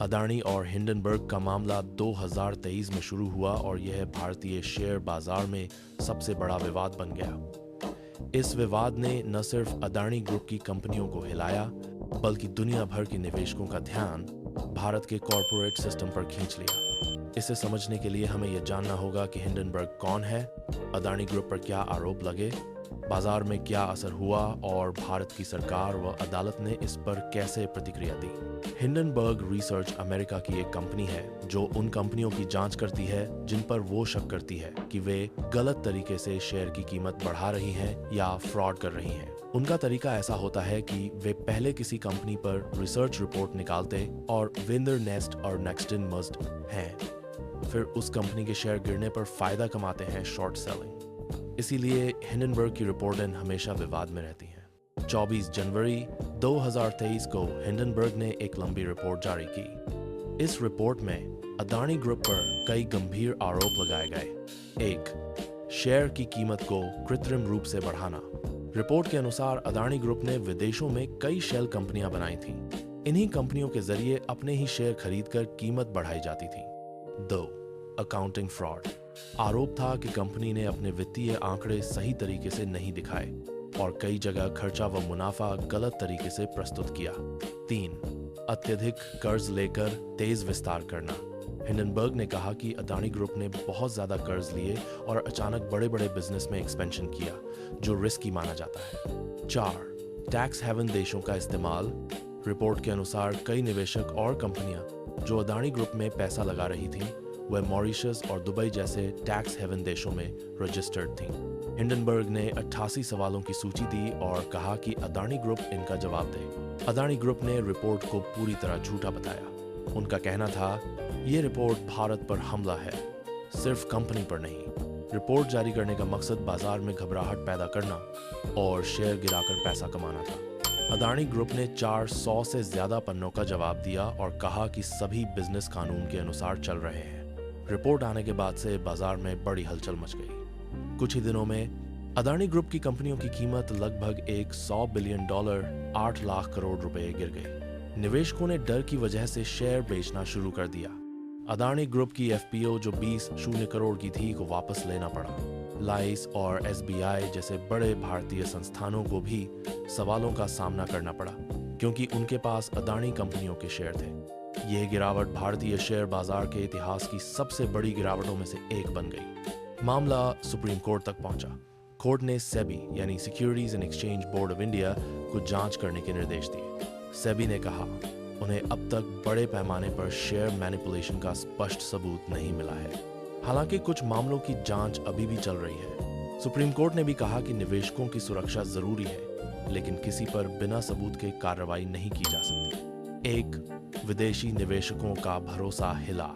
अदानी और हिंडनबर्ग का मामला 2023 में शुरू हुआ और यह भारतीय शेयर बाजार में सबसे बड़ा विवाद बन गया। इस विवाद ने न सिर्फ अदानी ग्रुप की कंपनियों को हिलाया, बल्कि दुनिया भर के निवेशकों का ध्यान भारत के कॉरपोरेट सिस्टम पर खींच लिया। इसे समझने के लिए हमें यह जानना होगा कि हिंडनबर्ग कौन है, अदानी ग्रुप पर क्या आरोप लगे, बाजार में क्या असर हुआ और भारत की सरकार व अदालत ने इस पर कैसे प्रतिक्रिया दी। हिंडनबर्ग रिसर्च अमेरिका की एक कंपनी है जो उन कंपनियों की जांच करती है जिन पर वो शक करती है कि वे गलत तरीके से शेयर की कीमत बढ़ा रही हैं या फ्रॉड कर रही हैं। उनका तरीका ऐसा होता है कि वे पहले किसी कंपनी पर रिसर्च रिपोर्ट निकालते और विंडर नेस्ट और नेक्स्टन मस्ट हैं, फिर उस कंपनी के शेयर गिरने पर फायदा कमाते हैं शॉर्ट सेलिंग। इसीलिए हिंडनबर्ग की रिपोर्टें हमेशा विवाद में रहती हैं। 24 जनवरी 2023 को हिंडनबर्ग ने एक लंबी रिपोर्ट जारी की। इस रिपोर्ट में अदानी ग्रुप पर कई गंभीर आरोप लगाए गए। 1. शेयर की कीमत को कृत्रिम रूप से बढ़ाना। रिपोर्ट के अनुसार अदानी ग्रुप ने विदेशों में कई शेल कंपनियां बनाई थीं। इन्हीं कंपनियों के जरिए अपने ही शेयर खरीदकर कीमत बढ़ाई जाती थी। 2. Accounting fraud. आरोप था कि कंपनी ने अपने वित्तीय आंकड़े सही तरीके से नहीं दिखाए और कई जगह खर्चा व मुनाफा गलत तरीके से प्रस्तुत किया। 3. अत्यधिक कर्ज लेकर तेज विस्तार करना। हिंडनबर्ग ने कहा कि अदानी ग्रुप ने बहुत ज्यादा कर्ज लिए और अचानक बड़े बड़े बिजनेस में एक्सपेंशन किया, जो रिस्की माना जाता है। 4. टैक्स हेवन देशों का इस्तेमाल। रिपोर्ट के अनुसार कई निवेशक और कंपनियां जो अदानी ग्रुप में पैसा लगा रही थीं, वह मॉरिशस और दुबई जैसे टैक्स हेवन देशों में रजिस्टर्ड थीं। हिंडनबर्ग ने 88 सवालों की सूची दी और कहा कि अदानी ग्रुप इनका जवाब दे। अदानी ग्रुप ने रिपोर्ट को पूरी तरह झूठा बताया। उनका कहना था, ये रिपोर्ट भारत पर हमला है, सिर्फ कंपनी पर नहीं। रिपोर्ट जारी करने का मकसद बाजार में घबराहट पैदा करना और शेयर गिराकर पैसा कमाना था। अदानी ग्रुप ने 400 से ज्यादा पन्नों का जवाब दिया और कहा कि सभी बिजनेस कानून के अनुसार चल रहे हैं। रिपोर्ट आने के बाद से बाजार में बड़ी हलचल मच गई। कुछ ही दिनों में अदानी ग्रुप की कंपनियों की कीमत लगभग $100 बिलियन, 8 लाख करोड़ रुपए गिर गई। निवेशकों ने डर की वजह से शेयर बेचना शुरू कर दिया। अदानी ग्रुप की एफपीओ जो 20 करोड़ की थी को वापस लेना पड़ा। लाइस और एसबीआई जैसे बड़े भारतीय संस्थानों को भी सवालों का सामना करना पड़ा, क्योंकि उनके पास अदानी कंपनियों के शेयर थे। यह गिरावट भारतीय शेयर बाजार के इतिहास की सबसे बड़ी गिरावटों में से एक बन गई। मामला सुप्रीम कोर्ट तक पहुंचा। कोर्ट ने सेबी यानी securities and exchange board of India को जांच करने के निर्देश दिए। सेबी ने कहा, उन्हें अब तक बड़े पैमाने पर शेयर मैनिपुलेशन का स्पष्ट सबूत नहीं मिला है। हालांकि कुछ मामलों की जांच अभी भी चल रही है। सुप्रीम कोर्ट ने भी कहा कि निवेशकों की सुरक्षा जरूरी है, लेकिन किसी पर बिना सबूत के कार्रवाई नहीं की जा सकती। 1. विदेशी निवेशकों का भरोसा हिला।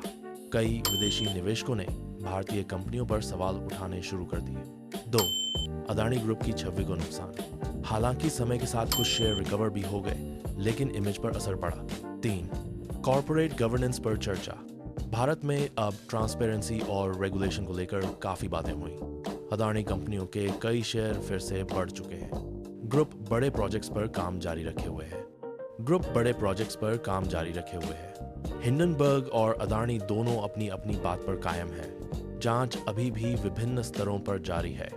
कई विदेशी निवेशकों ने भारतीय कंपनियों पर सवाल उठाने शुरू कर दिए। 2. अदानी ग्रुप की छवि को नुकसान। हालांकि समय के साथ कुछ शेयर रिकवर भी हो गए, लेकिन इमेज पर असर पड़ा। 3. कॉर्पोरेट गवर्नेंस पर चर्चा। भारत में अब ट्रांसपेरेंसी और रेगुलेशन को लेकर काफी बातें हुई। अदानी कंपनियों के कई शेयर फिर से बढ़ चुके हैं। ग्रुप बड़े प्रोजेक्ट्स पर काम जारी रखे हुए हैं। हिंडनबर्ग और अदानी दोनों अपनी अपनी बात पर कायम हैं। जांच अभी भी विभिन्न स्तरों पर जारी है।